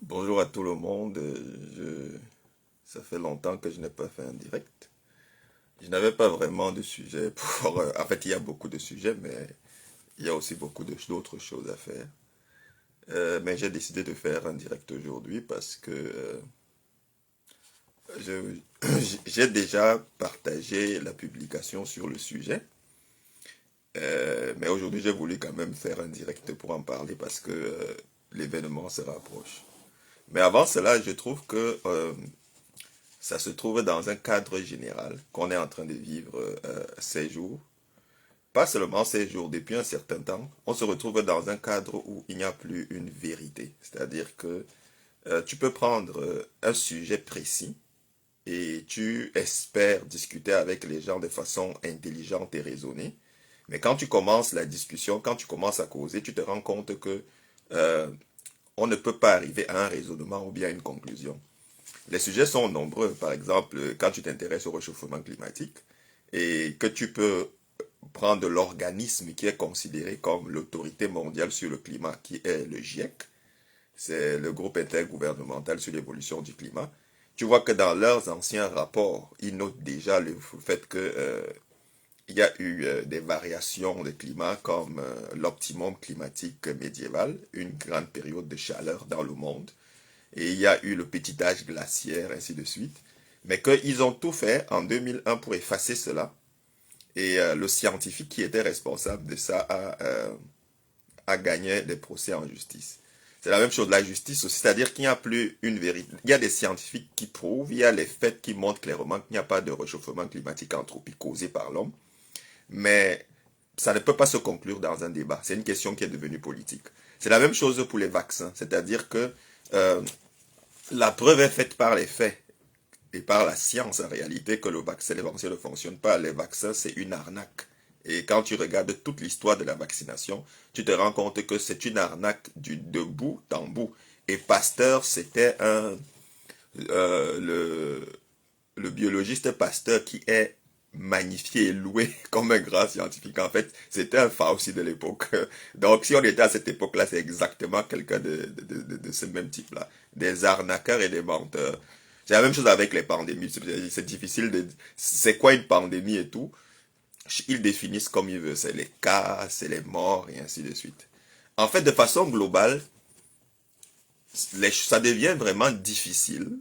Bonjour à tout le monde. Ça fait longtemps que je n'ai pas fait un direct. Je n'avais pas vraiment de sujet pour... En fait, il y a beaucoup de sujets, mais il y a aussi beaucoup d'autres choses à faire. Mais j'ai décidé de faire un direct aujourd'hui parce que je- j'ai déjà partagé la publication sur le sujet. Mais aujourd'hui, j'ai voulu quand même faire un direct pour en parler parce que l'événement se rapproche. Mais avant cela, je trouve que ça se trouve dans un cadre général qu'on est en train de vivre ces jours. Pas seulement ces jours, depuis un certain temps, on se retrouve dans un cadre où il n'y a plus une vérité. C'est-à-dire que tu peux prendre un sujet précis et tu espères discuter avec les gens de façon intelligente et raisonnée. Mais quand tu commences la discussion, quand tu commences à causer, tu te rends compte que euh, on ne peut pas arriver à un raisonnement ou bien à une conclusion. Les sujets sont nombreux. Par exemple, quand tu t'intéresses au réchauffement climatique et que tu peux prendre l'organisme qui est considéré comme l'autorité mondiale sur le climat, qui est le GIEC, c'est le groupe intergouvernemental sur l'évolution du climat, tu vois que dans leurs anciens rapports, ils notent déjà le fait que il y a eu des variations de climat comme l'optimum climatique médiéval, une grande période de chaleur dans le monde, et il y a eu le petit âge glaciaire, ainsi de suite. Mais qu'ils ont tout fait en 2001 pour effacer cela. Et le scientifique qui était responsable de ça a gagné des procès en justice. C'est la même chose, la justice aussi, c'est-à-dire qu'il n'y a plus une vérité. Il y a des scientifiques qui prouvent, il y a les faits qui montrent clairement qu'il n'y a pas de réchauffement climatique anthropique causé par l'homme, mais ça ne peut pas se conclure dans un débat. C'est une question qui est devenue politique. C'est la même chose pour les vaccins, c'est-à-dire que euh, la preuve est faite par les faits et par la science en réalité que les vaccins ne fonctionnent pas. Les vaccins, c'est une arnaque. Et quand tu regardes toute l'histoire de la vaccination, tu te rends compte que c'est une arnaque de bout en bout. Et Pasteur, c'était le, le biologiste Pasteur qui est magnifié et loué comme un grand scientifique. En fait, c'était un Fauci de l'époque. Donc, si on était à cette époque-là, c'est exactement quelqu'un de ce même type-là. Des arnaqueurs et des menteurs. C'est la même chose avec les pandémies. C'est difficile de... C'est quoi une pandémie et tout? Ils définissent comme ils veulent. C'est les cas, c'est les morts et ainsi de suite. En fait, de façon globale, ça devient vraiment difficile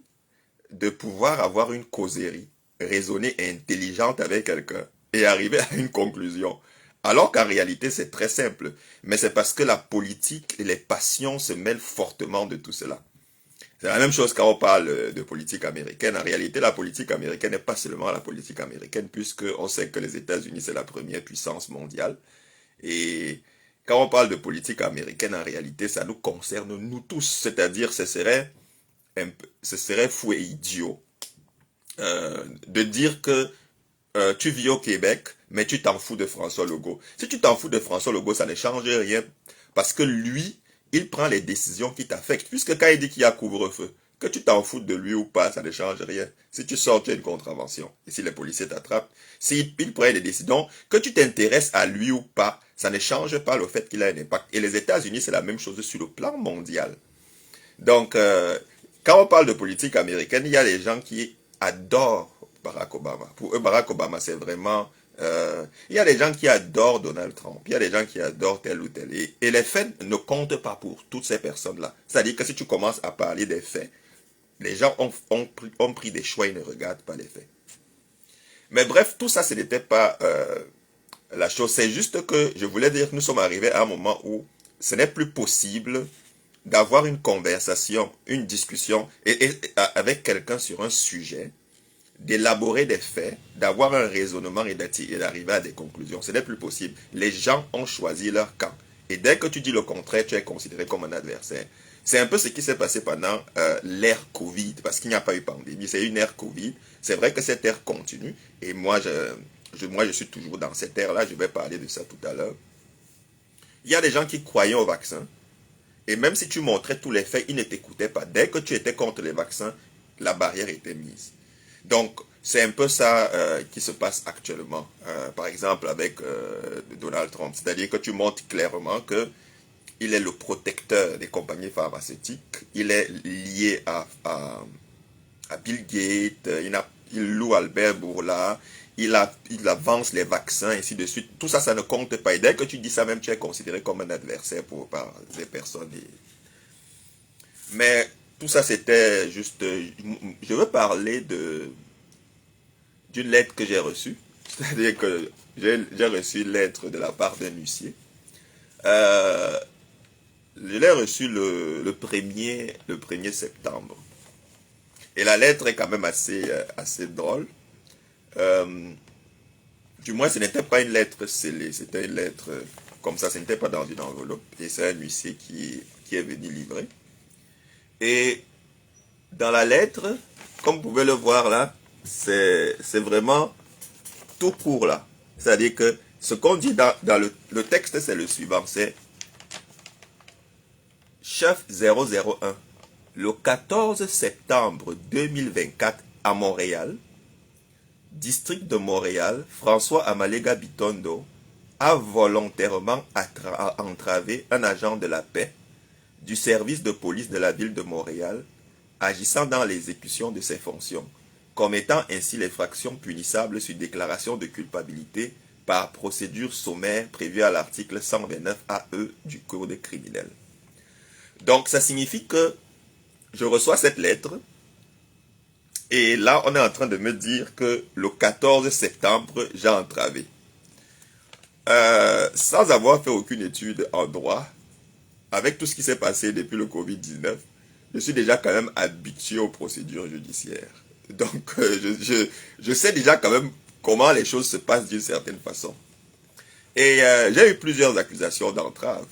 de pouvoir avoir une causerie raisonnée et intelligente avec quelqu'un et arriver à une conclusion. Alors qu'en réalité, c'est très simple. Mais c'est parce que la politique et les passions se mêlent fortement de tout cela. C'est la même chose quand on parle de politique américaine. En réalité, la politique américaine n'est pas seulement la politique américaine, puisque on sait que les États-Unis, c'est la première puissance mondiale. Et quand on parle de politique américaine, en réalité, ça nous concerne nous tous. C'est-à-dire, ce serait fou et idiot de dire que tu vis au Québec, mais tu t'en fous de François Legault. Si tu t'en fous de François Legault, ça ne change rien. Parce que lui, il prend les décisions qui t'affectent. Puisque quand il dit qu'il y a couvre-feu, que tu t'en fous de lui ou pas, ça ne change rien. Si tu sors, tu as une contravention. Et si les policiers t'attrapent, s'il prend des décisions, que tu t'intéresses à lui ou pas, ça ne change pas le fait qu'il a un impact. Et les États-Unis, c'est la même chose sur le plan mondial. Donc, quand on parle de politique américaine, il y a des gens qui adorent Barack Obama. Pour eux, Barack Obama, c'est vraiment... il y a des gens qui adorent Donald Trump. Il y a des gens qui adorent tel ou tel. Et les faits ne comptent pas pour toutes ces personnes-là. C'est-à-dire que si tu commences à parler des faits, les gens ont pris des choix et ne regardent pas les faits. Mais bref, tout ça, ce n'était pas la chose. C'est juste que je voulais dire que nous sommes arrivés à un moment où ce n'est plus possible d'avoir une conversation, une discussion avec quelqu'un sur un sujet, d'élaborer des faits, d'avoir un raisonnement et d'arriver à des conclusions. Ce n'est plus possible. Les gens ont choisi leur camp. Et dès que tu dis le contraire, tu es considéré comme un adversaire. C'est un peu ce qui s'est passé pendant l'ère Covid, parce qu'il n'y a pas eu pandémie, c'est une ère Covid. C'est vrai que cette ère continue, et moi je suis toujours dans cette ère-là, je vais parler de ça tout à l'heure. Il y a des gens qui croyaient au vaccin, et même si tu montrais tous les faits, ils ne t'écoutaient pas. Dès que tu étais contre les vaccins, la barrière était mise. Donc, c'est un peu ça qui se passe actuellement. Par exemple, avec Donald Trump. C'est-à-dire que tu montres clairement que il est le protecteur des compagnies pharmaceutiques, il est lié à Bill Gates, il loue Albert Bourla, il avance les vaccins, ainsi de suite. Tout ça, ça ne compte pas. Et dès que tu dis ça, même tu es considéré comme un adversaire par des personnes. Mais tout ça, c'était juste... Je veux parler d'une lettre que j'ai reçue. C'est-à-dire que j'ai reçu une lettre de la part d'un huissier. Je l'ai reçue le 1er septembre. Et la lettre est quand même assez drôle. Du moins, ce n'était pas une lettre scellée, c'était une lettre comme ça, ce n'était pas dans une enveloppe. Et c'est un huissier qui est venu livrer. Et dans la lettre, comme vous pouvez le voir là, c'est vraiment tout court là. C'est-à-dire que ce qu'on dit dans le texte, c'est le suivant, c'est Chef 001, le 14 septembre 2024 à Montréal, district de Montréal, François Amalega Bitondo a volontairement entravé un agent de la paix du service de police de la ville de Montréal, agissant dans l'exécution de ses fonctions, commettant ainsi l'infraction punissable sur déclaration de culpabilité par procédure sommaire prévue à l'article 129 AE du Code criminel. Donc ça signifie que je reçois cette lettre, et là on est en train de me dire que le 14 septembre, j'ai entravé. Sans avoir fait aucune étude en droit, avec tout ce qui s'est passé depuis le Covid-19, je suis déjà quand même habitué aux procédures judiciaires. Donc, je sais déjà quand même comment les choses se passent d'une certaine façon. Et j'ai eu plusieurs accusations d'entrave.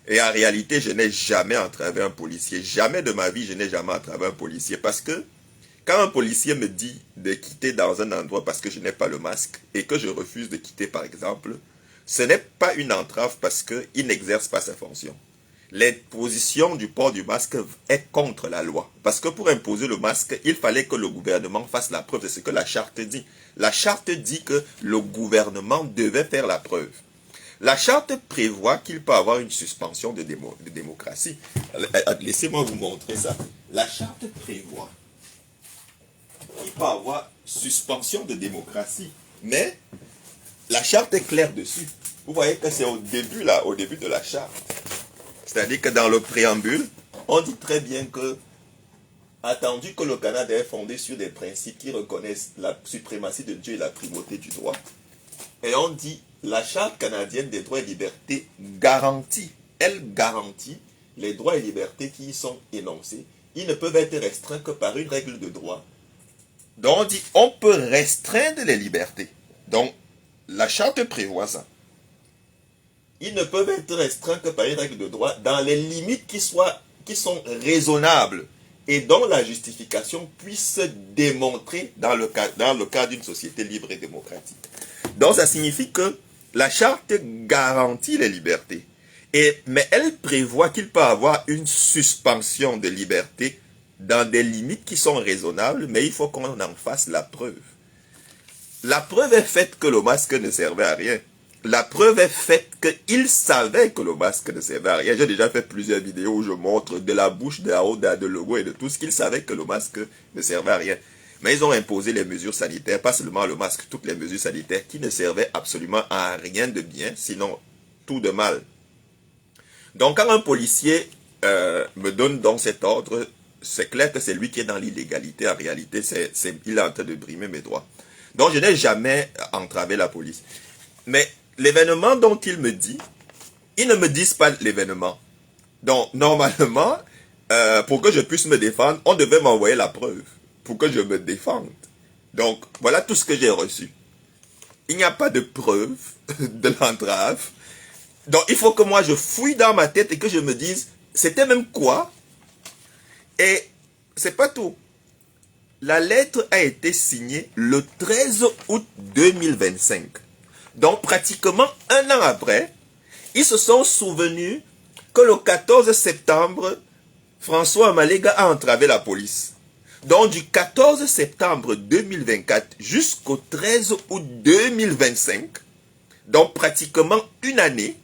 Et en réalité, je n'ai jamais entravé un policier. Jamais de ma vie, je n'ai jamais entravé un policier. Parce que quand un policier me dit de quitter dans un endroit parce que je n'ai pas le masque et que je refuse de quitter par exemple, ce n'est pas une entrave parce qu'il n'exerce pas sa fonction. L'imposition du port du masque est contre la loi. Parce que pour imposer le masque, il fallait que le gouvernement fasse la preuve de ce que la charte dit. La charte dit que le gouvernement devait faire la preuve. La charte prévoit qu'il peut avoir une suspension de démocratie. Laissez-moi vous montrer ça. La charte prévoit qu'il peut avoir suspension de démocratie. Mais la charte est claire dessus. Vous voyez que c'est au début de la charte. C'est-à-dire que dans le préambule, on dit très bien que, attendu que le Canada est fondé sur des principes qui reconnaissent la suprématie de Dieu et la primauté du droit, et on dit, la Charte canadienne des droits et libertés garantit, elle garantit les droits et libertés qui y sont énoncés. Ils ne peuvent être restreints que par une règle de droit. Donc on dit, on peut restreindre les libertés. Donc, la Charte prévoit ça. Ils ne peuvent être restreints que par une règle de droit dans les limites qui sont raisonnables et dont la justification puisse se démontrer dans le cadre d'une société libre et démocratique. Donc ça signifie que la charte garantit les libertés, mais elle prévoit qu'il peut y avoir une suspension de liberté dans des limites qui sont raisonnables, mais il faut qu'on en fasse la preuve. La preuve est faite que le masque ne servait à rien. La preuve est faite qu'il savait que le masque ne servait à rien. J'ai déjà fait plusieurs vidéos où je montre de la bouche, de la haut, de logo et de tout ce qu'ils savaient que le masque ne servait à rien. Mais ils ont imposé les mesures sanitaires, pas seulement le masque, toutes les mesures sanitaires qui ne servaient absolument à rien de bien, sinon tout de mal. Donc quand un policier me donne donc cet ordre, c'est clair que c'est lui qui est dans l'illégalité. En réalité, il est en train de brimer mes droits. Donc je n'ai jamais entravé la police. Mais l'événement dont il me dit, ils ne me disent pas l'événement. Donc, normalement, pour que je puisse me défendre, on devait m'envoyer la preuve pour que je me défende. Donc, voilà tout ce que j'ai reçu. Il n'y a pas de preuve de l'entrave. Donc, il faut que moi, je fouille dans ma tête et que je me dise, c'était même quoi? Et c'est pas tout. La lettre a été signée le 13 août 2025. Donc, pratiquement un an après, ils se sont souvenus que le 14 septembre, François Amalega a entravé la police. Donc, du 14 septembre 2024 jusqu'au 13 août 2025, donc pratiquement une année,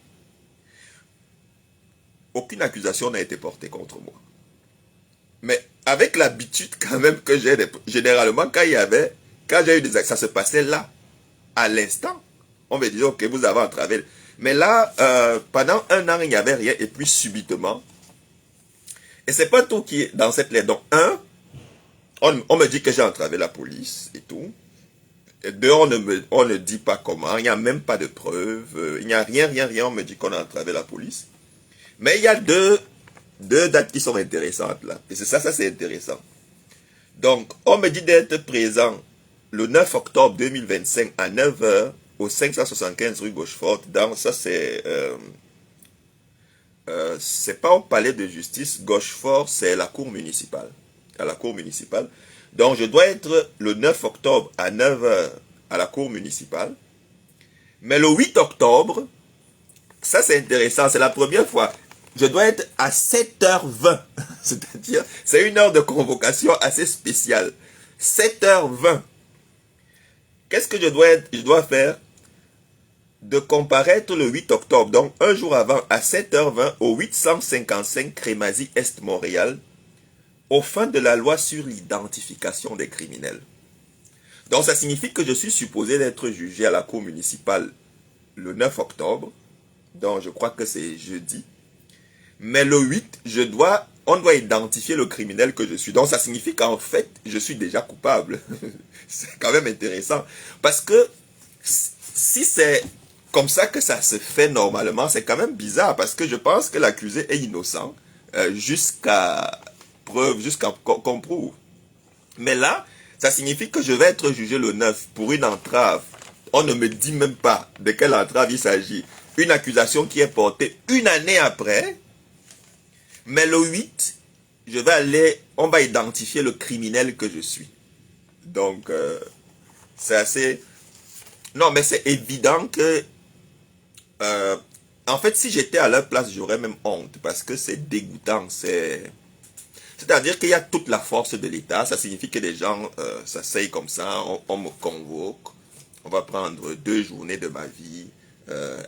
aucune accusation n'a été portée contre moi. Mais avec l'habitude quand même que j'ai, généralement quand j'ai eu des actes, ça se passait là, à l'instant. On me disait, ok, vous avez entravé. Mais là, pendant un an, il n'y avait rien, et puis subitement, et c'est pas tout qui est dans cette lettre. Donc, un, on me dit que j'ai entravé la police et tout. Et deux, on ne dit pas comment, il n'y a même pas de preuves, il n'y a rien, on me dit qu'on a entravé la police. Mais il y a deux dates qui sont intéressantes là. Et c'est ça c'est intéressant. Donc, on me dit d'être présent le 9 octobre 2025 à 9 heures au 575 rue Gauchefort. Ça, c'est pas au palais de justice. Gauchefort, c'est la cour municipale. À la cour municipale. Donc, je dois être le 9 octobre à 9 heures à la cour municipale. Mais le 8 octobre, ça c'est intéressant, c'est la première fois. Je dois être à 7h20. C'est-à-dire, c'est une heure de convocation assez spéciale. 7h20. Qu'est-ce que je dois faire? De comparaître le 8 octobre, donc un jour avant, à 7h20 au 855 Crémazie Est Montréal, aux fins de la loi sur l'identification des criminels. Donc ça signifie que je suis supposé d'être jugé à la cour municipale le 9 octobre, donc je crois que c'est jeudi. Mais le 8, on doit identifier le criminel que je suis. Donc ça signifie qu'en fait, je suis déjà coupable. C'est quand même intéressant. Parce que si c'est comme ça que ça se fait normalement, c'est quand même bizarre. Parce que je pense que l'accusé est innocent jusqu'à preuve, jusqu'à qu'on prouve. Mais là, ça signifie que je vais être jugé le 9 pour une entrave. On ne me dit même pas de quelle entrave il s'agit. Une accusation qui est portée une année après. Mais le 8, on va identifier le criminel que je suis. Donc, c'est assez... Non, mais c'est évident que... en fait, si j'étais à leur place, j'aurais même honte. Parce que c'est dégoûtant. C'est-à-dire qu'il y a toute la force de l'État. Ça signifie que des gens s'asseyent comme ça. On me convoque. On va prendre 2 journées de ma vie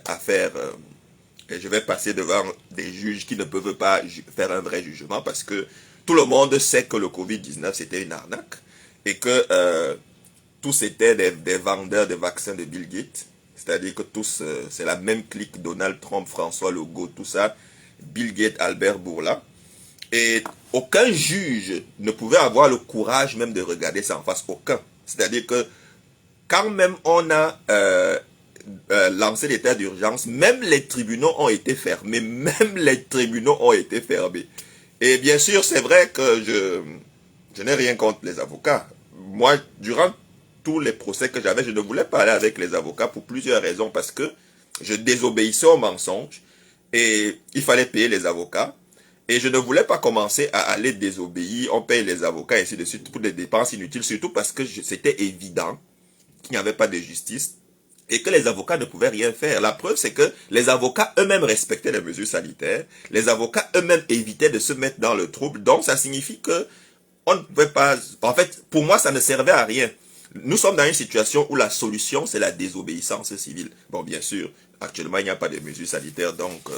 à faire... et je vais passer devant des juges qui ne peuvent pas faire un vrai jugement parce que tout le monde sait que le Covid-19 c'était une arnaque et que tous étaient des vendeurs de vaccins de Bill Gates. C'est-à-dire que tous, c'est la même clique, Donald Trump, François Legault, tout ça, Bill Gates, Albert Bourla. Et aucun juge ne pouvait avoir le courage même de regarder ça en face, aucun. C'est-à-dire que quand même on a lancé l'état d'urgence, même les tribunaux ont été fermés, Et bien sûr, c'est vrai que je n'ai rien contre les avocats. Moi, durant tous les procès que j'avais, je ne voulais pas aller avec les avocats pour plusieurs raisons, parce que je désobéissais aux mensonges et il fallait payer les avocats. Et je ne voulais pas commencer à aller désobéir, on paye les avocats et ainsi de suite pour des dépenses inutiles, surtout parce que c'était évident qu'il n'y avait pas de justice et que les avocats ne pouvaient rien faire. La preuve, c'est que les avocats eux-mêmes respectaient les mesures sanitaires, les avocats eux-mêmes évitaient de se mettre dans le trouble, donc ça signifie que on ne pouvait pas... En fait, pour moi, ça ne servait à rien. Nous sommes dans une situation où la solution, c'est la désobéissance civile. Bon, bien sûr, actuellement, il n'y a pas de mesures sanitaires, donc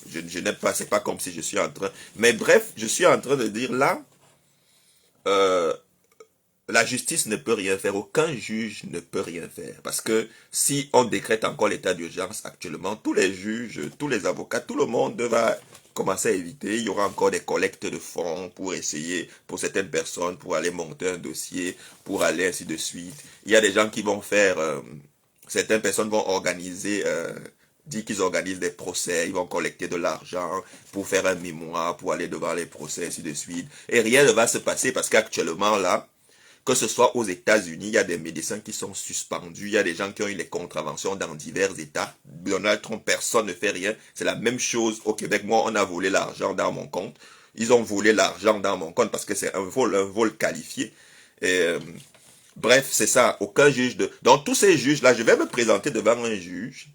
je n'ai pas... C'est pas comme si je suis en train... Mais bref, je suis en train de dire là... la justice ne peut rien faire, aucun juge ne peut rien faire. Parce que si on décrète encore l'état d'urgence actuellement, tous les juges, tous les avocats, tout le monde va commencer à éviter. Il y aura encore des collectes de fonds pour essayer, pour certaines personnes, pour aller monter un dossier, pour aller ainsi de suite. Il y a des gens qui vont faire, certaines personnes vont organiser, dire qu'ils organisent des procès, ils vont collecter de l'argent pour faire un mémoire, pour aller devant les procès, ainsi de suite. Et rien ne va se passer parce qu'actuellement là, que ce soit aux États-Unis, il y a des médecins qui sont suspendus, il y a des gens qui ont eu les contraventions dans divers États. Donald Trump, personne ne fait rien. C'est la même chose au Québec. Moi, on a volé l'argent dans mon compte. Ils ont volé l'argent dans mon compte parce que c'est un vol qualifié. Et, bref, c'est ça. Aucun juge de... Donc, tous ces juges-là, je vais me présenter devant un juge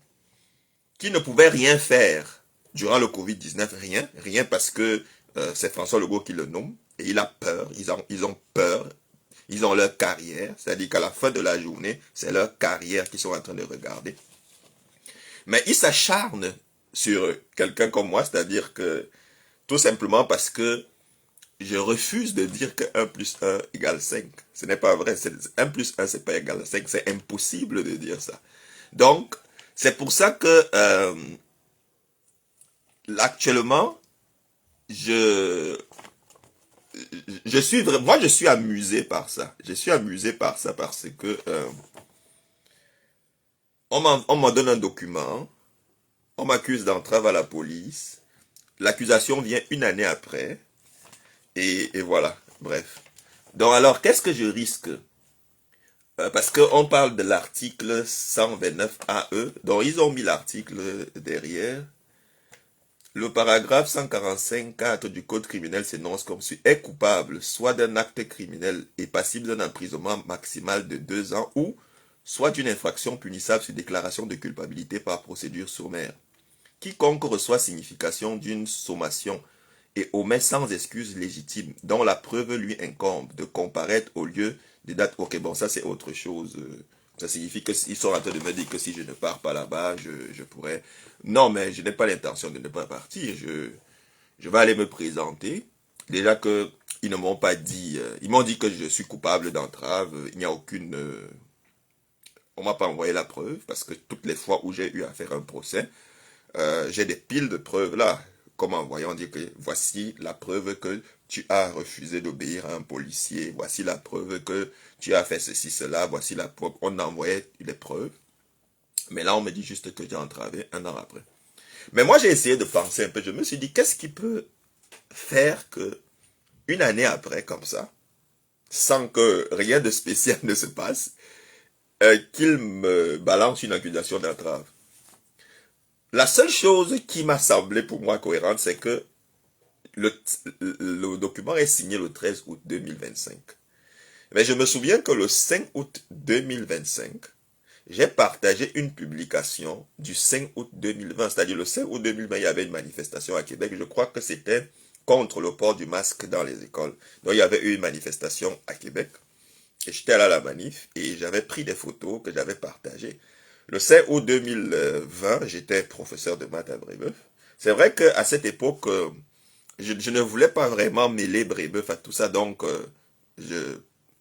qui ne pouvait rien faire durant le Covid-19. Rien parce que c'est François Legault qui le nomme. Et il a peur. Ils ont peur. Ils ont leur carrière, c'est-à-dire qu'à la fin de la journée, c'est leur carrière qu'ils sont en train de regarder. Mais ils s'acharnent sur quelqu'un comme moi, c'est-à-dire que tout simplement parce que je refuse de dire que 1 plus 1 égale 5. Ce n'est pas vrai. 1 plus 1, c'est pas égal à 5. C'est impossible de dire ça. Donc, c'est pour ça que actuellement, je, moi, je suis amusé par ça. Je suis amusé par ça parce que on m'en donne un document, on m'accuse d'entrave à la police, l'accusation vient une année après, et voilà, bref. Donc alors, qu'est-ce que je risque? Parce qu'on parle de l'article 129 AE, donc ils ont mis l'article derrière. Le paragraphe 145.4 du Code criminel s'énonce comme suit: est coupable soit d'un acte criminel et passible d'un emprisonnement maximal de 2 ans ou soit d'une infraction punissable sur déclaration de culpabilité par procédure sommaire. Quiconque reçoit signification d'une sommation et omet sans excuse légitime, dont la preuve lui incombe, de comparaître au lieu des dates. Ok, bon, ça c'est autre chose. Ça signifie qu'ils sont en train de me dire que si je ne pars pas là-bas, je pourrais... Non, mais je n'ai pas l'intention de ne pas partir. Je vais aller me présenter. Déjà que ils ne m'ont pas dit... ils m'ont dit que je suis coupable d'entrave. Il n'y a aucune... on m'a pas envoyé la preuve, parce que toutes les fois où j'ai eu à faire un procès, j'ai des piles de preuves là. Comme en voyant dire que voici la preuve que tu as refusé d'obéir à un policier, voici la preuve que tu as fait ceci, cela, voici la preuve. On envoyait les preuves. Mais là, on me dit juste que j'ai entravé un an après. Mais moi, j'ai essayé de penser un peu. Je me suis dit, qu'est-ce qui peut faire que une année après, comme ça, sans que rien de spécial ne se passe, qu'il me balance une accusation d'entrave? La seule chose qui m'a semblé pour moi cohérente, c'est que le document est signé le 13 août 2025. Mais je me souviens que le 5 août 2025, j'ai partagé une publication du 5 août 2020. C'est-à-dire le 5 août 2020, il y avait une manifestation à Québec. Je crois que c'était contre le port du masque dans les écoles. Donc il y avait eu une manifestation à Québec. Et j'étais allé à la manif et j'avais pris des photos que j'avais partagées. Le 5 août 2020, j'étais professeur de maths à Brébeuf. C'est vrai qu'à cette époque, je ne voulais pas vraiment mêler Brébeuf à tout ça, donc je,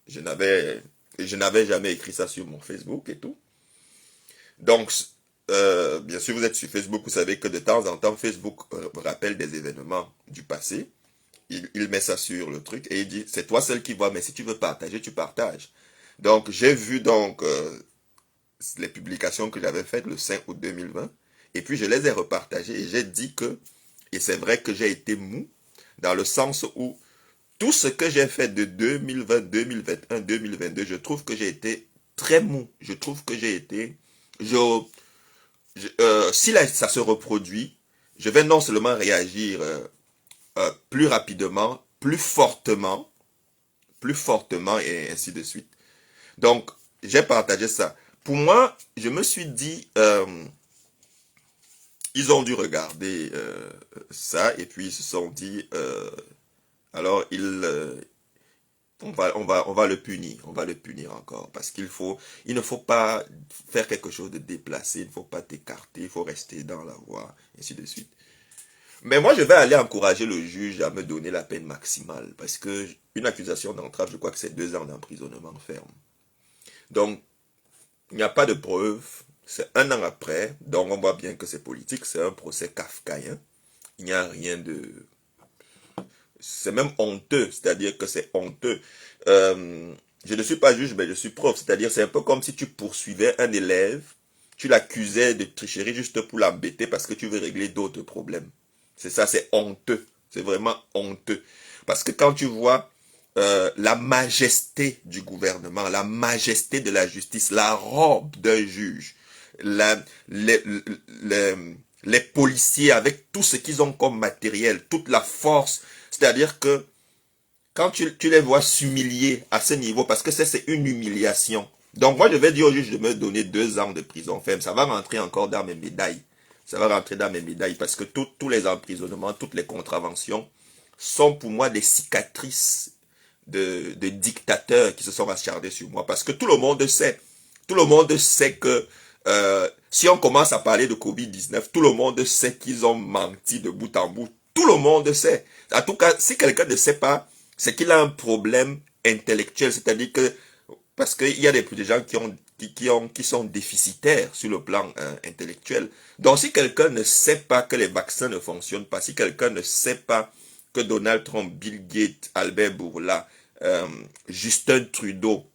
je n'avais jamais écrit ça sur mon Facebook et tout. Donc, bien sûr, vous êtes sur Facebook, vous savez que de temps en temps, Facebook rappelle des événements du passé. Il met ça sur le truc et il dit, c'est toi seul qui vois, mais si tu veux partager, tu partages. Donc, j'ai vu donc les publications que j'avais faites le 5 août 2020 et puis je les ai repartagées et j'ai dit que, et c'est vrai que j'ai été mou, dans le sens où tout ce que j'ai fait de 2020, 2021, 2022, je trouve que j'ai été très mou. Je trouve que j'ai été... si là, ça se reproduit, je vais non seulement réagir plus rapidement, plus fortement et ainsi de suite. Donc, j'ai partagé ça. Pour moi, je me suis dit, ils ont dû regarder ça et puis ils se sont dit, alors on va le punir, on va le punir encore parce il ne faut pas faire quelque chose de déplacé, il ne faut pas t'écarter, il faut rester dans la voie, ainsi de suite. Mais moi, je vais aller encourager le juge à me donner la peine maximale parce que une accusation d'entrave, je crois que c'est 2 ans d'emprisonnement ferme. Donc, il n'y a pas de preuve, c'est un an après, donc on voit bien que c'est politique, c'est un procès kafkaïen. Il n'y a rien de... C'est même honteux, c'est-à-dire que c'est honteux. Je ne suis pas juge, mais je suis prof, c'est-à-dire c'est un peu comme si tu poursuivais un élève, tu l'accusais de tricherie juste pour l'embêter parce que tu veux régler d'autres problèmes. C'est ça, c'est honteux, c'est vraiment honteux. Parce que quand tu vois la majesté du gouvernement, la majesté de la justice, la robe d'un juge, la, les, les, les policiers avec tout ce qu'ils ont comme matériel, toute la force, c'est-à-dire que quand tu les vois s'humilier à ce niveau, parce que c'est une humiliation. Donc moi je vais dire au juge de me donner 2 ans de prison ferme, ça va rentrer encore dans mes médailles. Ça va rentrer dans mes médailles parce que tous les emprisonnements, toutes les contraventions sont pour moi des cicatrices de dictateurs qui se sont acharnés sur moi. Parce que tout le monde sait que Si on commence à parler de Covid-19, tout le monde sait qu'ils ont menti de bout en bout. Tout le monde sait. En tout cas, si quelqu'un ne sait pas, c'est qu'il a un problème intellectuel. C'est-à-dire que, parce qu'il y a des gens qui sont déficitaires sur le plan intellectuel. Donc, si quelqu'un ne sait pas que les vaccins ne fonctionnent pas, si quelqu'un ne sait pas que Donald Trump, Bill Gates, Albert Bourla, Justin Trudeau,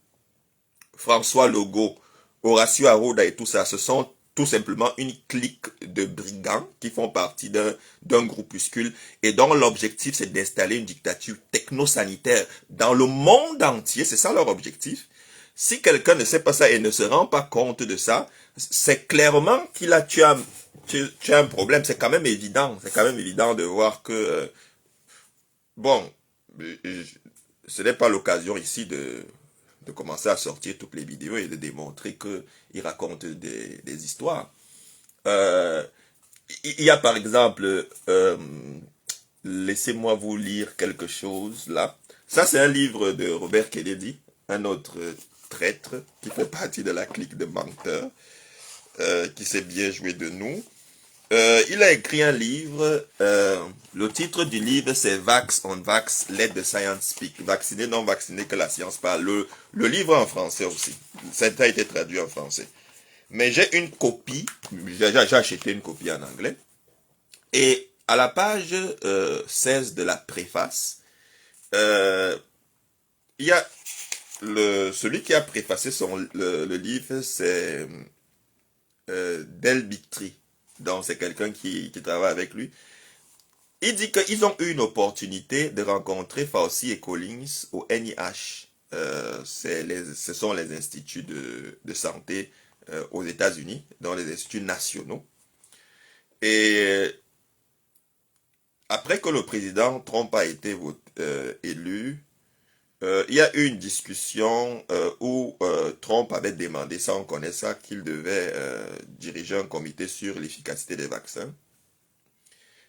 François Legault, Horacio Arruda et tout ça, ce sont tout simplement une clique de brigands qui font partie d'un groupuscule et dont l'objectif c'est d'installer une dictature technosanitaire dans le monde entier, c'est ça leur objectif. Si quelqu'un ne sait pas ça et ne se rend pas compte de ça, c'est clairement tu as un problème, c'est quand même évident, de voir que, bon, ce n'est pas l'occasion ici de commencer à sortir toutes les vidéos et de démontrer qu'il raconte des histoires. Il y a par exemple, laissez-moi vous lire quelque chose là. Ça c'est un livre de Robert Kennedy, un autre traître qui fait partie de la clique de menteurs, qui s'est bien joué de nous. Il a écrit un livre, le titre du livre c'est Vax on Vax, Let the Science Speak. Vacciné, non vacciné, que la science parle. Le livre en français aussi. Ça a été traduit en français. Mais j'ai une copie, j'ai acheté une copie en anglais. Et à la page 16 de la préface, il y a celui qui a préfacé le livre, c'est Del Bigtree. Donc c'est quelqu'un qui travaille avec lui. Il dit qu'ils ont eu une opportunité de rencontrer Fauci et Collins au NIH. Ce sont les instituts de santé aux États-Unis, dans les instituts nationaux. Et après que le président Trump a été élu, il y a eu une discussion où Trump avait demandé, ça on connaît ça, qu'il devait diriger un comité sur l'efficacité des vaccins.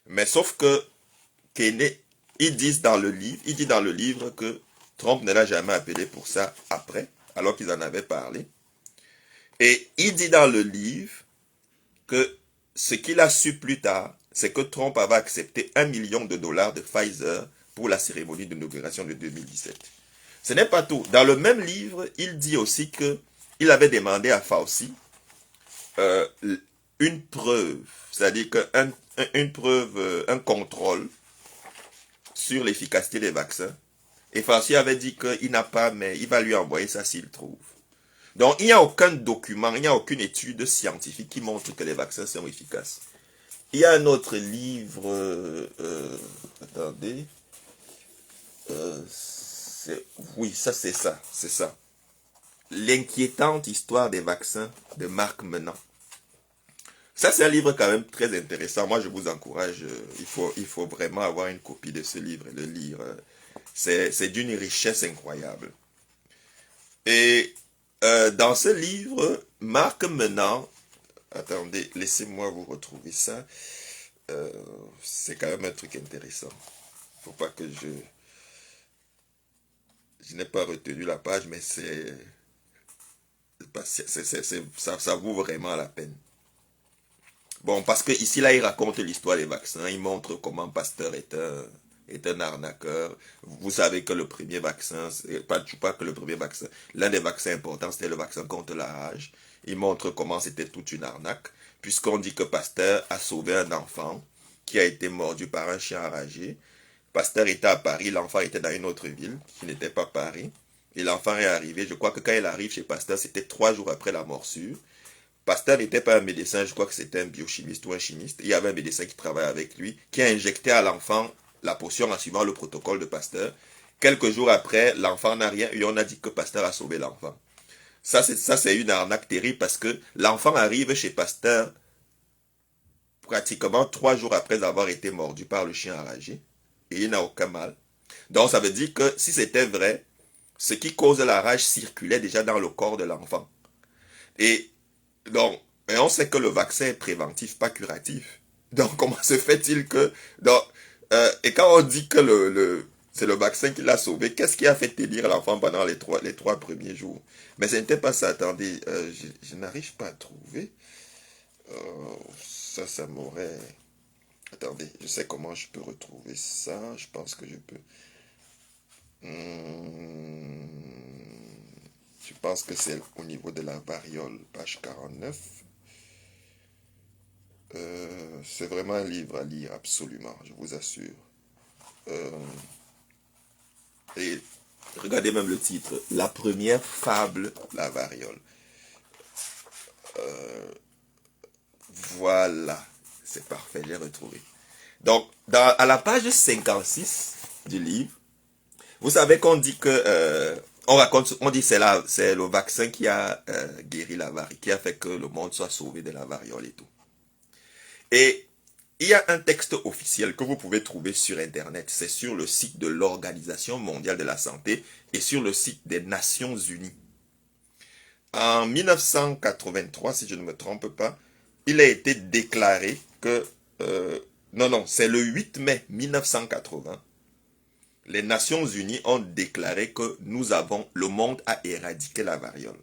Mais sauf que Kennedy, il dit dans le livre que Trump ne l'a jamais appelé pour ça après, alors qu'ils en avaient parlé. Et il dit dans le livre que ce qu'il a su plus tard, c'est que Trump avait accepté $1 million de Pfizer pour la cérémonie d'inauguration de 2017. Ce n'est pas tout. Dans le même livre, il dit aussi que il avait demandé à Fauci une preuve, c'est-à-dire une preuve, un contrôle sur l'efficacité des vaccins. Et Fauci avait dit qu'il n'a pas, mais il va lui envoyer ça s'il trouve. Donc, il n'y a aucun document, il n'y a aucune étude scientifique qui montre que les vaccins sont efficaces. Il y a un autre livre, attendez, oui, ça c'est ça. L'inquiétante histoire des vaccins de Marc Menant. Ça c'est un livre quand même très intéressant. Moi je vous encourage, il faut vraiment avoir une copie de ce livre et le lire. C'est d'une richesse incroyable. Et dans ce livre, Marc Menant, attendez, laissez-moi vous retrouver ça. C'est quand même un truc intéressant. Faut pas que je n'ai pas retenu la page, mais ça vaut vraiment la peine. Bon, parce que ici, là, il raconte l'histoire des vaccins. Il montre comment Pasteur est un arnaqueur. Vous savez que le premier vaccin, pas que le premier vaccin, l'un des vaccins importants, c'était le vaccin contre la rage. Il montre comment c'était toute une arnaque, puisqu'on dit que Pasteur a sauvé un enfant qui a été mordu par un chien enragé. Pasteur était à Paris, l'enfant était dans une autre ville, qui n'était pas Paris. Et l'enfant est arrivé, je crois que quand il arrive chez Pasteur, c'était 3 jours après la morsure. Pasteur n'était pas un médecin, je crois que c'était un biochimiste ou un chimiste. Il y avait un médecin qui travaillait avec lui, qui a injecté à l'enfant la potion en suivant le protocole de Pasteur. Quelques jours après, l'enfant n'a rien eu, on a dit que Pasteur a sauvé l'enfant. Ça, c'est une arnaque terrible parce que l'enfant arrive chez Pasteur pratiquement 3 jours après avoir été mordu par le chien enragé. Et il n'a aucun mal. Donc ça veut dire que si c'était vrai, ce qui cause la rage circulait déjà dans le corps de l'enfant. Et donc, on sait que le vaccin est préventif, pas curatif. Donc comment se fait-il que... Donc, et quand on dit que c'est le vaccin qui l'a sauvé, qu'est-ce qui a fait tenir l'enfant pendant les trois premiers jours? Mais ce n'était pas ça, attendez, je n'arrive pas à trouver. Ça m'aurait... Attendez, je sais comment je peux retrouver ça. Je pense que je peux... Hmm, je pense que c'est au niveau de la variole, page 49. C'est vraiment un livre à lire, absolument, je vous assure. Euh, et regardez même le titre, La première fable, la variole. Voilà, c'est parfait, j'ai retrouvé. Donc, à la page 56 du livre, vous savez qu'on dit que on raconte, on dit c'est le vaccin qui a guéri la variole, qui a fait que le monde soit sauvé de la variole et tout. Et il y a un texte officiel que vous pouvez trouver sur Internet. C'est sur le site de l'Organisation mondiale de la santé et sur le site des Nations unies. En 1983, si je ne me trompe pas, il a été déclaré que... non, c'est le 8 mai 1980. Les Nations unies ont déclaré que le monde a éradiqué la variole.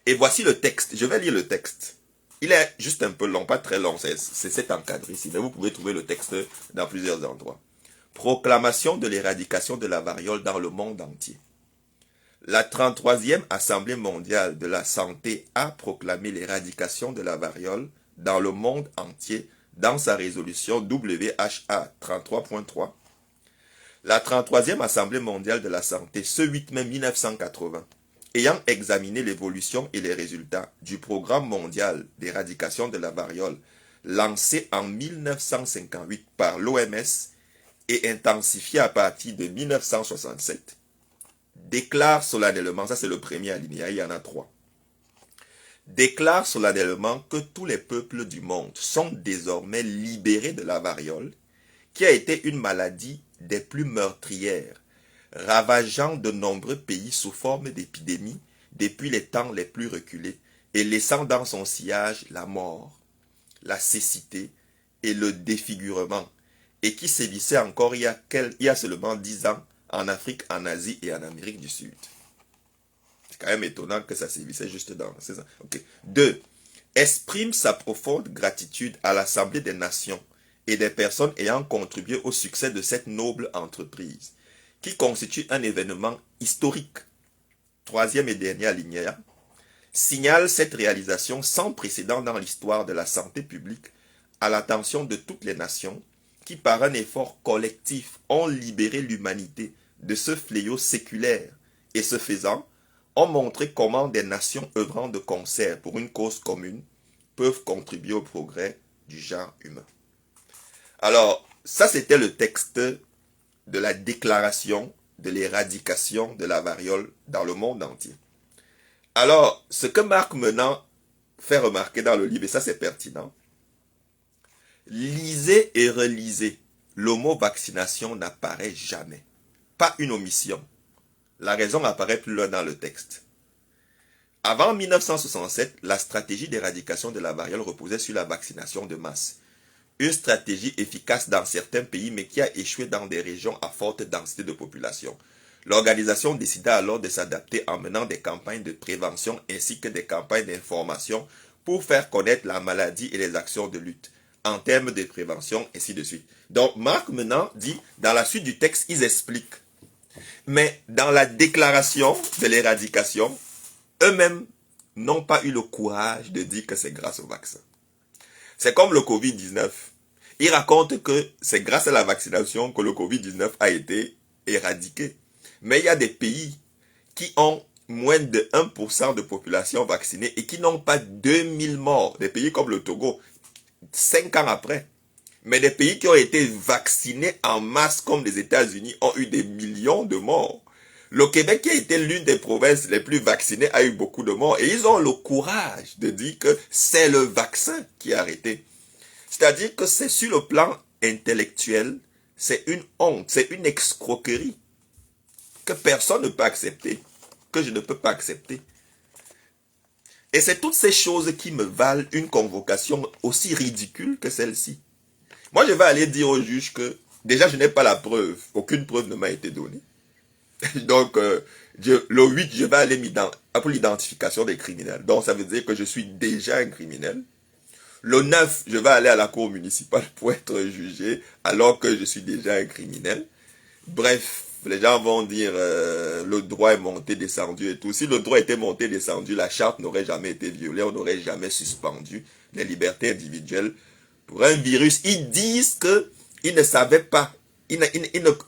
Et voici le texte. Je vais lire le texte. Il est juste un peu long, pas très long, c'est cet encadré ici, mais vous pouvez trouver le texte dans plusieurs endroits. Proclamation de l'éradication de la variole dans le monde entier. La 33e Assemblée mondiale de la santé a proclamé l'éradication de la variole dans le monde entier dans sa résolution WHA 33.3. La 33e Assemblée mondiale de la santé, ce 8 mai 1980, ayant examiné l'évolution et les résultats du programme mondial d'éradication de la variole lancé en 1958 par l'OMS et intensifié à partir de 1967, déclare solennellement, ça c'est le premier alinéa, il y en a 3, déclare solennellement que tous les peuples du monde sont désormais libérés de la variole, qui a été une maladie des plus meurtrières, ravageant de nombreux pays sous forme d'épidémie depuis les temps les plus reculés et laissant dans son sillage la mort, la cécité et le défigurement, et qui sévissait encore il y a seulement 10 ans en Afrique, en Asie et en Amérique du Sud. C'est quand même étonnant que ça sévissait juste dans ces ans. Okay. 2. Exprime sa profonde gratitude à l'Assemblée des Nations et des personnes ayant contribué au succès de cette noble entreprise, qui constitue un événement historique. 3e et dernier alinéa, signale cette réalisation sans précédent dans l'histoire de la santé publique à l'attention de toutes les nations qui, par un effort collectif, ont libéré l'humanité de ce fléau séculaire et, ce faisant, ont montré comment des nations œuvrant de concert pour une cause commune peuvent contribuer au progrès du genre humain. Alors, ça c'était le texte de la déclaration de l'éradication de la variole dans le monde entier. Alors, ce que Marc Menant fait remarquer dans le livre, et ça c'est pertinent, lisez et relisez, le mot vaccination n'apparaît jamais. Pas une omission. La raison apparaît plus loin dans le texte. Avant 1967, la stratégie d'éradication de la variole reposait sur la vaccination de masse. Une stratégie efficace dans certains pays, mais qui a échoué dans des régions à forte densité de population. L'organisation décida alors de s'adapter en menant des campagnes de prévention ainsi que des campagnes d'information pour faire connaître la maladie et les actions de lutte en termes de prévention, ainsi de suite. Donc, Marc Menant dit, dans la suite du texte, ils expliquent. Mais dans la déclaration de l'éradication, eux-mêmes n'ont pas eu le courage de dire que c'est grâce au vaccin. C'est comme le Covid-19. Ils racontent que c'est grâce à la vaccination que le Covid-19 a été éradiqué. Mais il y a des pays qui ont moins de 1% de population vaccinée et qui n'ont pas 2000 morts. Des pays comme le Togo, 5 ans après. Mais des pays qui ont été vaccinés en masse comme les États-Unis ont eu des millions de morts. Le Québec, qui a été l'une des provinces les plus vaccinées, a eu beaucoup de morts. Et ils ont le courage de dire que c'est le vaccin qui a arrêté. C'est-à-dire que c'est sur le plan intellectuel, c'est une honte, c'est une escroquerie que personne ne peut accepter, que je ne peux pas accepter. Et c'est toutes ces choses qui me valent une convocation aussi ridicule que celle-ci. Moi, je vais aller dire au juge que, déjà, je n'ai pas la preuve. Aucune preuve ne m'a été donnée. Donc, le 8, je vais aller pour l'identification des criminels. Donc, ça veut dire que je suis déjà un criminel. Le 9, je vais aller à la cour municipale pour être jugé alors que je suis déjà un criminel. Bref, les gens vont dire le droit est monté, descendu et tout. Si le droit était monté, descendu, la charte n'aurait jamais été violée, on n'aurait jamais suspendu les libertés individuelles pour un virus. Ils disent que ils ne savaient pas, ils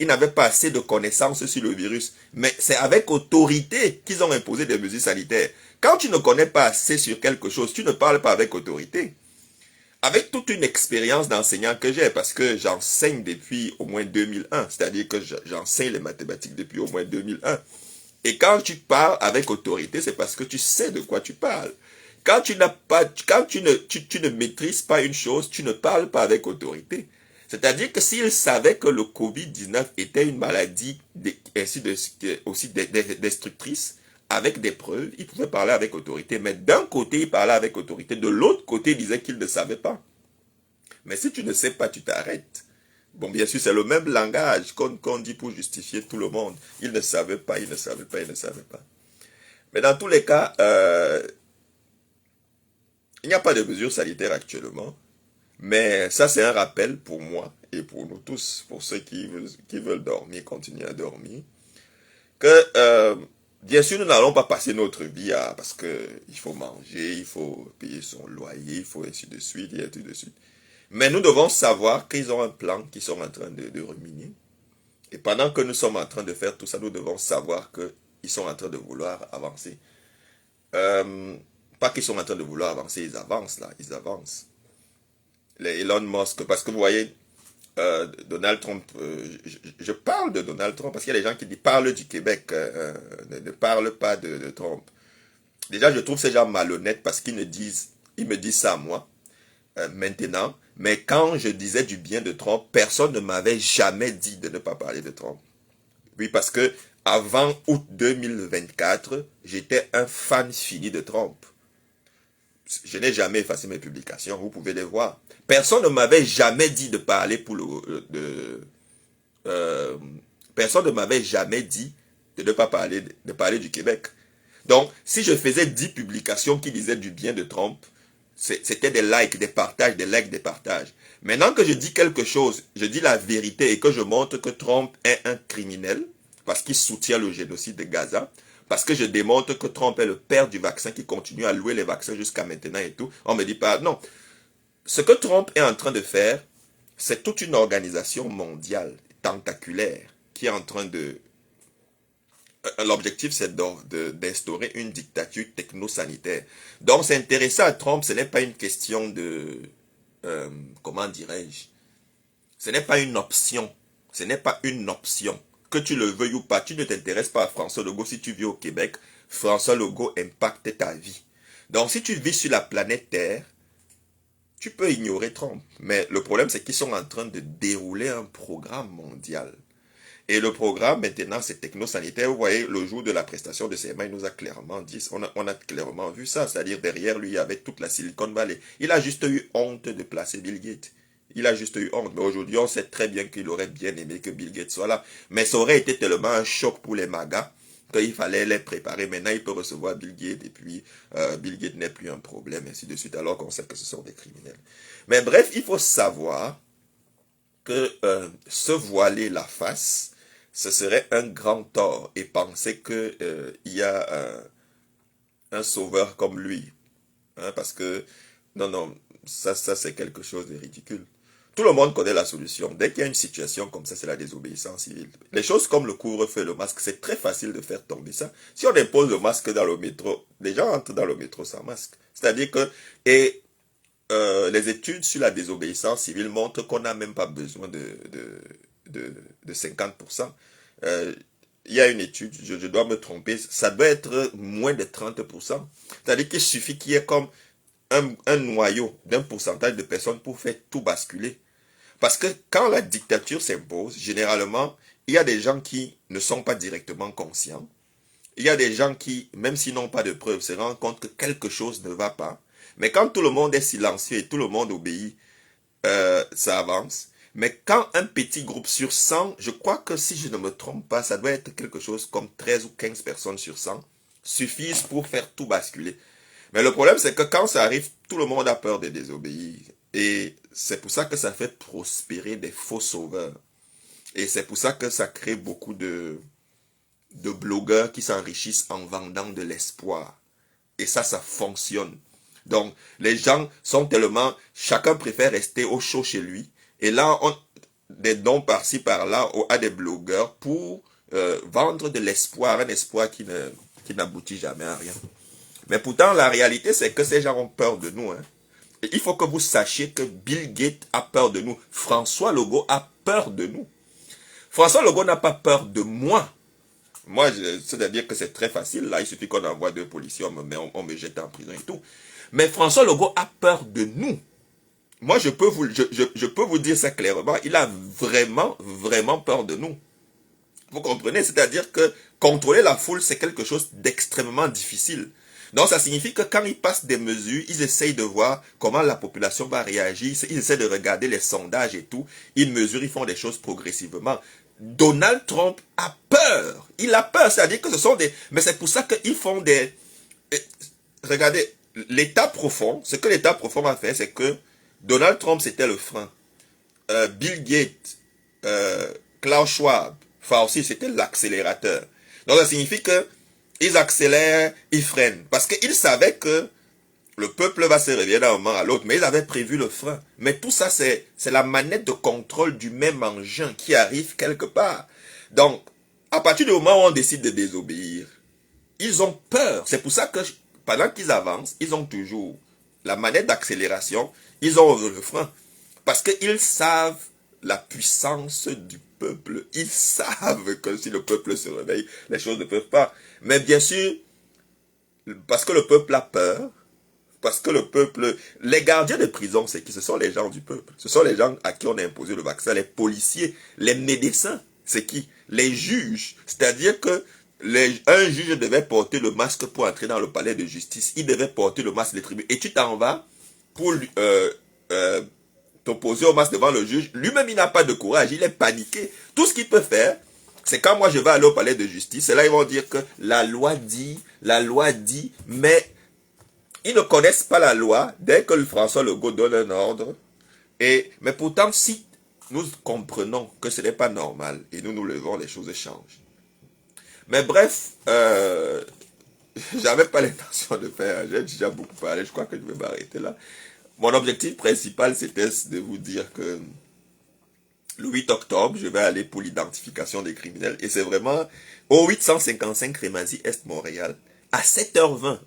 n'avaient pas assez de connaissances sur le virus. Mais c'est avec autorité qu'ils ont imposé des mesures sanitaires. Quand tu ne connais pas assez sur quelque chose, tu ne parles pas avec autorité. Avec toute une expérience d'enseignant que j'ai, parce que j'enseigne depuis au moins 2001, c'est-à-dire que j'enseigne les mathématiques depuis au moins 2001. Et quand tu parles avec autorité, c'est parce que tu sais de quoi tu parles. Quand tu n'as pas, quand tu ne maîtrises pas une chose, tu ne parles pas avec autorité. C'est-à-dire que s'ils savaient que le Covid-19 était une maladie aussi destructrice, avec des preuves, ils pouvaient parler avec autorité. Mais d'un côté, ils parlaient avec autorité, de l'autre côté, ils disaient qu'ils ne savaient pas. Mais si tu ne sais pas, tu t'arrêtes. Bon, bien sûr, c'est le même langage qu'on dit pour justifier tout le monde. Ils ne savaient pas, ils ne savaient pas, ils ne savaient pas. Mais dans tous les cas, il n'y a pas de mesures sanitaires actuellement. Mais ça, c'est un rappel pour moi et pour nous tous, pour ceux qui veulent dormir, continuer à dormir, que bien sûr, nous n'allons pas passer notre vie à, parce que il faut manger, il faut payer son loyer, il faut ainsi de suite, et ainsi de suite. Mais nous devons savoir qu'ils ont un plan qu'ils sont en train de ruminer. Et pendant que nous sommes en train de faire tout ça, nous devons savoir qu'ils sont en train de vouloir avancer. Pas qu'ils sont en train de vouloir avancer, ils avancent là, ils avancent. Les Elon Musk, parce que vous voyez, Donald Trump, je parle de Donald Trump parce qu'il y a des gens qui disent parle du Québec, ne parle pas de Trump. Déjà, je trouve ces gens malhonnêtes parce qu'ils ils me disent ça à moi, maintenant, mais quand je disais du bien de Trump, personne ne m'avait jamais dit de ne pas parler de Trump. Oui, parce que avant août 2024, j'étais un fan fini de Trump. Je n'ai jamais effacé mes publications, vous pouvez les voir. Personne ne m'avait jamais dit de parler pour personne ne m'avait jamais dit de ne pas parler, de parler du Québec. Donc, si je faisais 10 publications qui disaient du bien de Trump, c'était des likes, des partages, des likes, des partages. Maintenant que je dis quelque chose, je dis la vérité et que je montre que Trump est un criminel, parce qu'il soutient le génocide de Gaza, parce que je démontre que Trump est le père du vaccin qui continue à louer les vaccins jusqu'à maintenant et tout, on me dit pas, non. Ce que Trump est en train de faire, c'est toute une organisation mondiale, tentaculaire, qui est en train de... L'objectif, c'est d'instaurer une dictature techno-sanitaire. Donc, s'intéresser à Trump, ce n'est pas une question de... comment dirais-je? Ce n'est pas une option. Ce n'est pas une option. Que tu le veuilles ou pas, tu ne t'intéresses pas à François Legault. Si tu vis au Québec, François Legault impacte ta vie. Donc, si tu vis sur la planète Terre, tu peux ignorer Trump. Mais le problème, c'est qu'ils sont en train de dérouler un programme mondial. Et le programme, maintenant, c'est techno-sanitaire. Vous voyez, le jour de la prestation de serment, il nous a clairement dit, on a clairement vu ça. C'est-à-dire, derrière lui, il y avait toute la Silicon Valley. Il a juste eu honte de placer Bill Gates. Il a juste eu honte. Mais aujourd'hui, on sait très bien qu'il aurait bien aimé que Bill Gates soit là. Mais ça aurait été tellement un choc pour les magas qu'il fallait les préparer. Maintenant, il peut recevoir Bill Gates et puis Bill Gates n'est plus un problème, ainsi de suite, alors qu'on sait que ce sont des criminels. Mais bref, il faut savoir que se voiler la face, ce serait un grand tort et penser qu'il y a un sauveur comme lui. Hein, parce que, non, non, ça c'est quelque chose de ridicule. Tout le monde connaît la solution. Dès qu'il y a une situation comme ça, c'est la désobéissance civile. Les choses comme le couvre-feu, le masque, c'est très facile de faire tomber ça. Si on impose le masque dans le métro, les gens entrent dans le métro sans masque. C'est-à-dire que, et les études sur la désobéissance civile montrent qu'on n'a même pas besoin de 50%. Il y a une étude, je dois me tromper, ça doit être moins de 30%. C'est-à-dire qu'il suffit qu'il y ait comme un noyau d'un pourcentage de personnes pour faire tout basculer. Parce que quand la dictature s'impose, généralement, il y a des gens qui ne sont pas directement conscients. Il y a des gens qui, même s'ils n'ont pas de preuves, se rendent compte que quelque chose ne va pas. Mais quand tout le monde est silencieux et tout le monde obéit, ça avance. Mais quand un petit groupe sur 100, je crois que si je ne me trompe pas, ça doit être quelque chose comme 13 ou 15 personnes sur 100, suffisent pour faire tout basculer. Mais le problème, c'est que quand ça arrive Tout le monde a peur de désobéir. Et c'est pour ça que ça fait prospérer des faux sauveurs. Et c'est pour ça que ça crée beaucoup de blogueurs qui s'enrichissent en vendant de l'espoir. Et ça fonctionne. Donc, les gens sont tellement... Chacun préfère rester au chaud chez lui. Et là, on des dons par-ci, par-là à des blogueurs pour vendre de l'espoir, un espoir qui n'aboutit jamais à rien. Mais pourtant, la réalité, c'est que ces gens ont peur de nous. Hein. Et il faut que vous sachiez que Bill Gates a peur de nous. François Legault a peur de nous. François Legault n'a pas peur de moi. Moi, c'est-à-dire que c'est très facile. Là, il suffit qu'on envoie 2 policiers, on me jette en prison et tout. Mais François Legault a peur de nous. Moi, je peux vous dire ça clairement. Il a vraiment, vraiment peur de nous. Vous comprenez? C'est-à-dire que contrôler la foule, c'est quelque chose d'extrêmement difficile. Donc, ça signifie que quand ils passent des mesures, ils essayent de voir comment la population va réagir. Ils essaient de regarder les sondages et tout. Ils mesurent, ils font des choses progressivement. Donald Trump a peur. Il a peur, c'est-à-dire que ce sont des... Mais c'est pour ça qu'ils font des... Regardez, l'État profond, ce que l'État profond a fait, c'est que Donald Trump, c'était le frein. Bill Gates, Klaus Schwab, Fauci, c'était l'accélérateur. Donc ça signifie que ils accélèrent, ils freinent. Parce qu'ils savaient que le peuple va se réveiller d'un moment à l'autre, mais ils avaient prévu le frein. Mais tout ça, c'est la manette de contrôle du même engin qui arrive quelque part. Donc, à partir du moment où on décide de désobéir, ils ont peur. C'est pour ça que pendant qu'ils avancent, ils ont toujours la manette d'accélération, ils ont le frein. Parce qu'ils savent la puissance du peuple. Ils savent que si le peuple se réveille, les choses ne peuvent pas. Mais bien sûr, parce que le peuple a peur, parce que le peuple... Les gardiens de prison, c'est qui? Ce sont les gens du peuple. Ce sont les gens à qui on a imposé le vaccin. Les policiers, les médecins, c'est qui? Les juges. C'est-à-dire que un juge devait porter le masque pour entrer dans le palais de justice. Il devait porter le masque des tribunaux. Et tu t'en vas pour t'opposer au masque devant le juge. Lui-même, il n'a pas de courage. Il est paniqué. Tout ce qu'il peut faire, c'est quand moi je vais aller au palais de justice. Et là, ils vont dire que la loi dit, mais... Ils ne connaissent pas la loi dès que le François Legault donne un ordre. Mais pourtant, si nous comprenons que ce n'est pas normal et nous nous levons, les choses changent. Mais bref, j'avais pas l'intention de faire, j'ai déjà beaucoup parlé, je crois que je vais m'arrêter là. Mon objectif principal, c'était de vous dire que le 8 octobre, je vais aller pour l'identification des criminels. Et c'est vraiment au 855 Crémazie Est Montréal, à 7h20.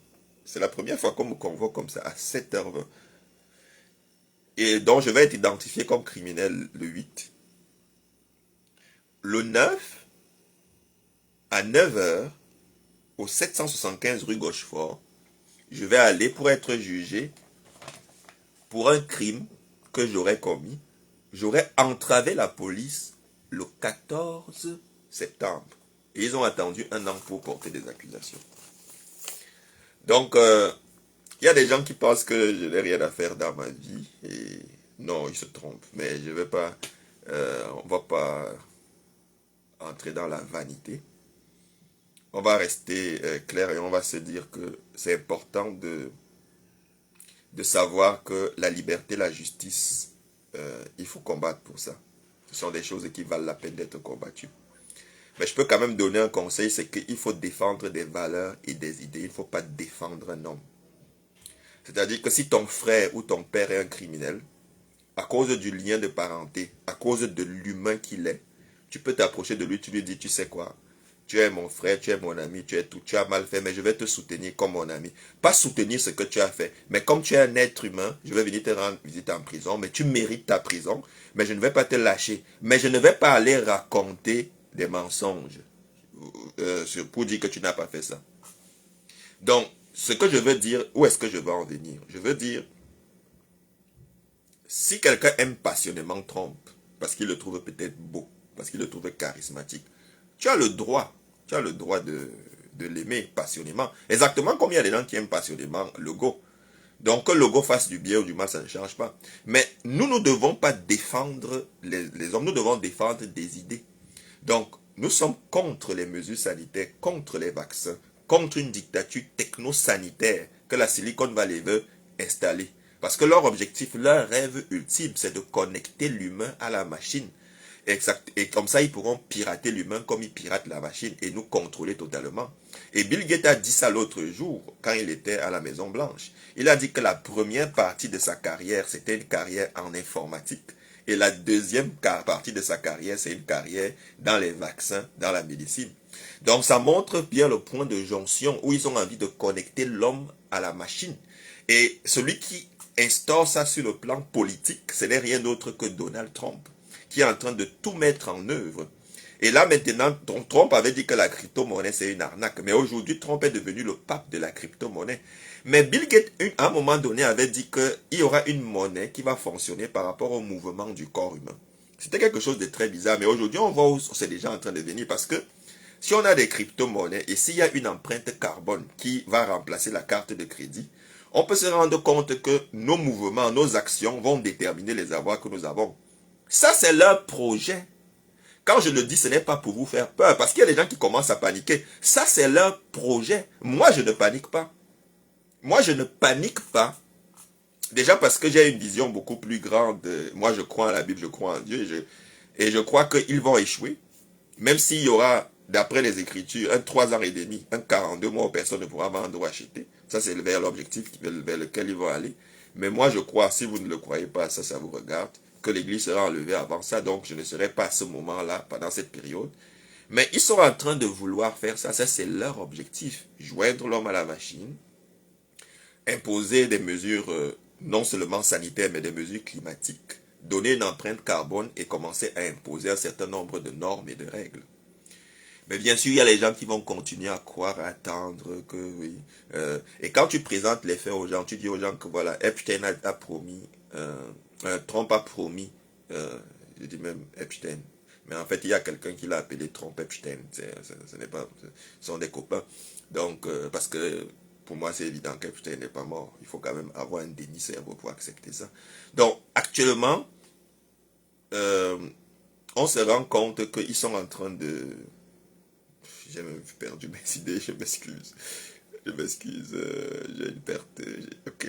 C'est la première fois qu'on me convoque comme ça, à 7h20. Et donc, je vais être identifié comme criminel le 8. Le 9, à 9h, au 775 rue Gauchefort, je vais aller pour être jugé pour un crime que j'aurais commis. J'aurais entravé la police le 14 septembre. Et ils ont attendu un an pour porter des accusations. Donc, il y a des gens qui pensent que je n'ai rien à faire dans ma vie. Et non, ils se trompent. Mais je vais pas... on va pas entrer dans la vanité. On va rester clair et on va se dire que c'est important de savoir que la liberté, la justice, il faut combattre pour ça. Ce sont des choses qui valent la peine d'être combattues. Mais je peux quand même donner un conseil, c'est qu'il faut défendre des valeurs et des idées. Il ne faut pas défendre un homme. C'est-à-dire que si ton frère ou ton père est un criminel, à cause du lien de parenté, à cause de l'humain qu'il est, tu peux t'approcher de lui, tu lui dis, tu sais quoi, tu es mon frère, tu es mon ami, tu es tout, tu as mal fait, mais je vais te soutenir comme mon ami. Pas soutenir ce que tu as fait, mais comme tu es un être humain, je vais venir te rendre visite en prison, mais tu mérites ta prison, mais je ne vais pas te lâcher. Mais je ne vais pas aller raconter des mensonges pour dire que tu n'as pas fait ça. Donc, ce que je veux dire, où est-ce que je veux en venir? Je veux dire, si quelqu'un aime passionnément Trump, parce qu'il le trouve peut-être beau, parce qu'il le trouve charismatique, tu as le droit de l'aimer passionnément. Exactement comme il y a des gens qui aiment passionnément Legault. Donc que Legault fasse du bien ou du mal, ça ne change pas. Mais nous ne devons pas défendre les hommes, nous devons défendre des idées. Donc, nous sommes contre les mesures sanitaires, contre les vaccins, contre une dictature techno-sanitaire que la Silicon Valley veut installés. Parce que leur objectif, leur rêve ultime, c'est de connecter l'humain à la machine. Exact. Et comme ça, ils pourront pirater l'humain comme ils piratent la machine et nous contrôler totalement. Et Bill Gates a dit ça l'autre jour, quand il était à la Maison Blanche. Il a dit que la première partie de sa carrière, c'était une carrière en informatique. Et la deuxième partie de sa carrière, c'est une carrière dans les vaccins, dans la médecine. Donc ça montre bien le point de jonction où ils ont envie de connecter l'homme à la machine. Et celui qui instaure ça sur le plan politique, ce n'est rien d'autre que Donald Trump, qui est en train de tout mettre en œuvre. Et là maintenant, Trump avait dit que la crypto-monnaie c'est une arnaque. Mais aujourd'hui, Trump est devenu le pape de la crypto-monnaie. Mais Bill Gates, à un moment donné, avait dit qu'il y aura une monnaie qui va fonctionner par rapport au mouvement du corps humain. C'était quelque chose de très bizarre. Mais aujourd'hui, on voit où c'est déjà en train de venir. Parce que si on a des crypto-monnaies et s'il y a une empreinte carbone qui va remplacer la carte de crédit, on peut se rendre compte que nos mouvements, nos actions vont déterminer les avoirs que nous avons. Ça, c'est leur projet. Quand je le dis, ce n'est pas pour vous faire peur, parce qu'il y a des gens qui commencent à paniquer. Ça, c'est leur projet. Moi, je ne panique pas. Moi, je ne panique pas. Déjà parce que j'ai une vision beaucoup plus grande. Moi, je crois en la Bible, je crois en Dieu. Et je crois qu'ils vont échouer. Même s'il y aura, d'après les Écritures, un 3 ans et demi, un 42 mois où personne ne pourra vendre ou acheter. Ça, c'est vers l'objectif vers lequel ils vont aller. Mais moi, je crois, si vous ne le croyez pas, ça vous regarde, que l'Église sera enlevée avant ça. Donc, je ne serai pas à ce moment-là, pendant cette période. Mais ils sont en train de vouloir faire ça. Ça, c'est leur objectif. Joindre l'homme à la machine. Imposer des mesures non seulement sanitaires, mais des mesures climatiques. Donner une empreinte carbone et commencer à imposer un certain nombre de normes et de règles. Mais bien sûr, il y a les gens qui vont continuer à croire, à attendre que oui. Et quand tu présentes les faits aux gens, tu dis aux gens que voilà, Epstein a promis, Trump a promis, je dis même Epstein. Mais en fait, il y a quelqu'un qui l'a appelé Trump Epstein. Ce n'est pas, ce sont des copains. Donc, parce que pour moi, c'est évident qu'Epstein n'est pas mort. Il faut quand même avoir un déni cerveau pour accepter ça. Donc, actuellement, on se rend compte qu'ils sont en train de... J'ai même perdu mes idées, je m'excuse. Je m'excuse, j'ai une perte. Ok.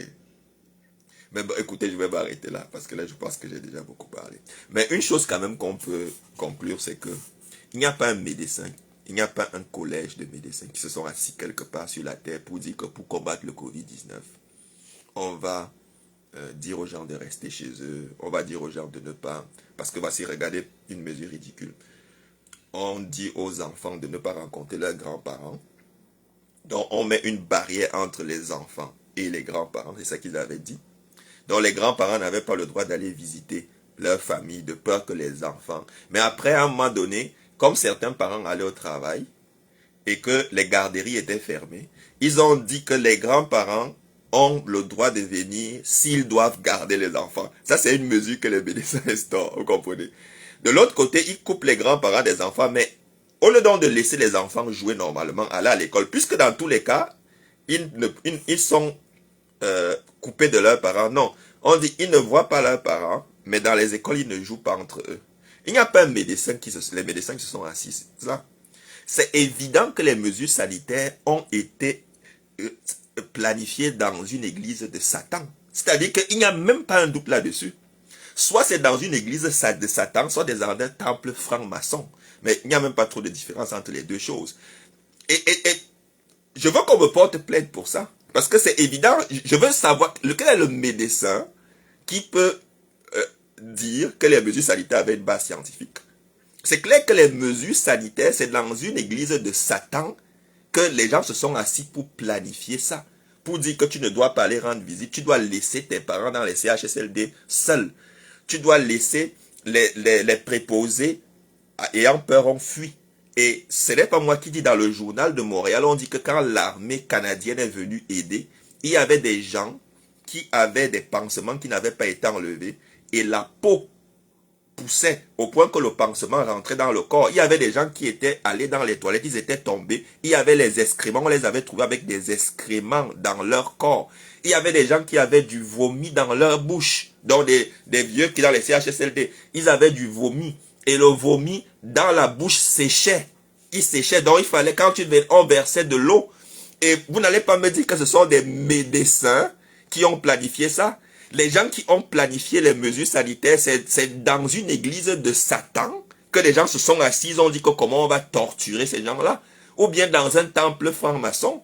Mais bon, écoutez, je vais m'arrêter là, parce que là, je pense que j'ai déjà beaucoup parlé. Mais une chose quand même qu'on peut conclure, c'est que il n'y a pas un médecin, il n'y a pas un collège de médecins qui se sont assis quelque part sur la terre pour dire que pour combattre le Covid-19, on va dire aux gens de rester chez eux, on va dire aux gens de ne pas... Parce que voici, regardez une mesure ridicule. On dit aux enfants de ne pas rencontrer leurs grands-parents. Donc, on met une barrière entre les enfants et les grands-parents. C'est ça qu'ils avaient dit. Donc, les grands-parents n'avaient pas le droit d'aller visiter leur famille de peur que les enfants... Mais après, à un moment donné, comme certains parents allaient au travail et que les garderies étaient fermées, ils ont dit que les grands-parents ont le droit de venir s'ils doivent garder les enfants. Ça, c'est une mesure que les médecins instaurent, vous comprenez? De l'autre côté, ils coupent les grands-parents des enfants, mais au lieu donc de laisser les enfants jouer normalement, aller à l'école, puisque dans tous les cas, ils sont coupés de leurs parents. Non, on dit ils ne voient pas leurs parents, mais dans les écoles, ils ne jouent pas entre eux. Il n'y a pas un médecin les médecins qui se sont assis là. C'est évident que les mesures sanitaires ont été planifiées dans une église de Satan. C'est-à-dire qu'il n'y a même pas un doute là-dessus. Soit c'est dans une église de Satan, soit dans un temple franc-maçon. Mais il n'y a même pas trop de différence entre les deux choses. Et je veux qu'on me porte plainte pour ça. Parce que c'est évident, je veux savoir lequel est le médecin qui peut dire que les mesures sanitaires avaient une base scientifique. C'est clair que les mesures sanitaires, c'est dans une église de Satan que les gens se sont assis pour planifier ça. Pour dire que tu ne dois pas aller rendre visite, tu dois laisser tes parents dans les CHSLD seuls. Tu dois laisser les préposés ayant peur ont fui. Et ce n'est pas moi qui dis, dans le journal de Montréal, on dit que quand l'armée canadienne est venue aider, il y avait des gens qui avaient des pansements qui n'avaient pas été enlevés et la peau poussait au point que le pansement rentrait dans le corps. Il y avait des gens qui étaient allés dans les toilettes, ils étaient tombés. Il y avait les excréments, on les avait trouvés avec des excréments dans leur corps. Il y avait des gens qui avaient du vomi dans leur bouche. Donc des vieux qui dans les CHSLD, ils avaient du vomi. Et le vomi dans la bouche séchait. Il séchait. Donc il fallait, quand on versait de l'eau. Et vous n'allez pas me dire que ce sont des médecins qui ont planifié ça. Les gens qui ont planifié les mesures sanitaires, c'est dans une église de Satan que les gens se sont assis, ils ont dit que comment on va torturer ces gens-là. Ou bien dans un temple franc-maçon.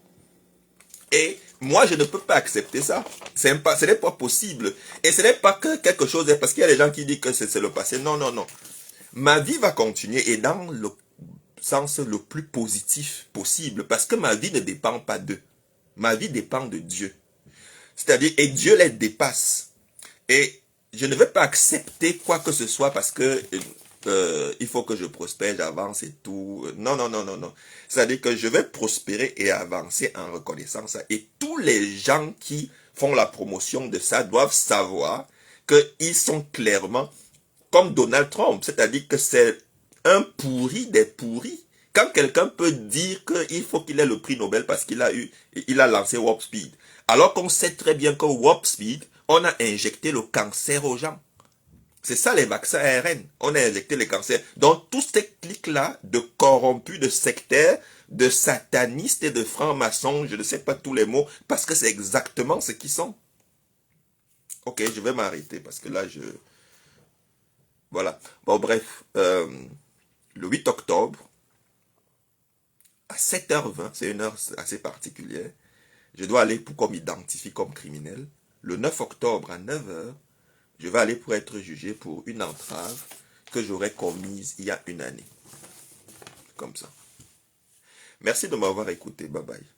Et moi, je ne peux pas accepter ça. Ce n'est pas possible. Et ce n'est pas que quelque chose, parce qu'il y a des gens qui disent que c'est le passé. Non, non, non. Ma vie va continuer et dans le sens le plus positif possible, parce que ma vie ne dépend pas d'eux. Ma vie dépend de Dieu. C'est-à-dire, et Dieu les dépasse. Et je ne vais pas accepter quoi que ce soit parce que il faut que je prospère, j'avance et tout. Non, non, non, non, non. C'est-à-dire que je vais prospérer et avancer en reconnaissant ça. Et tous les gens qui font la promotion de ça doivent savoir qu'ils sont clairement comme Donald Trump. C'est-à-dire que c'est un pourri des pourris. Quand quelqu'un peut dire qu'il faut qu'il ait le prix Nobel parce qu'il a lancé Warp Speed, alors qu'on sait très bien que Warp Speed, on a injecté le cancer aux gens. C'est ça les vaccins ARN. On a injecté les cancers. Donc tous ces clics-là de corrompus, de sectaires, de satanistes et de francs-maçons, je ne sais pas tous les mots, parce que c'est exactement ce qu'ils sont. Ok, je vais m'arrêter parce que là, Voilà. Bon, bref. Le 8 octobre, à 7h20, c'est une heure assez particulière, je dois aller pour qu'on m'identifie comme criminel. Le 9 octobre à 9h, je vais aller pour être jugé pour une entrave que j'aurais commise il y a une année. Comme ça. Merci de m'avoir écouté. Bye bye.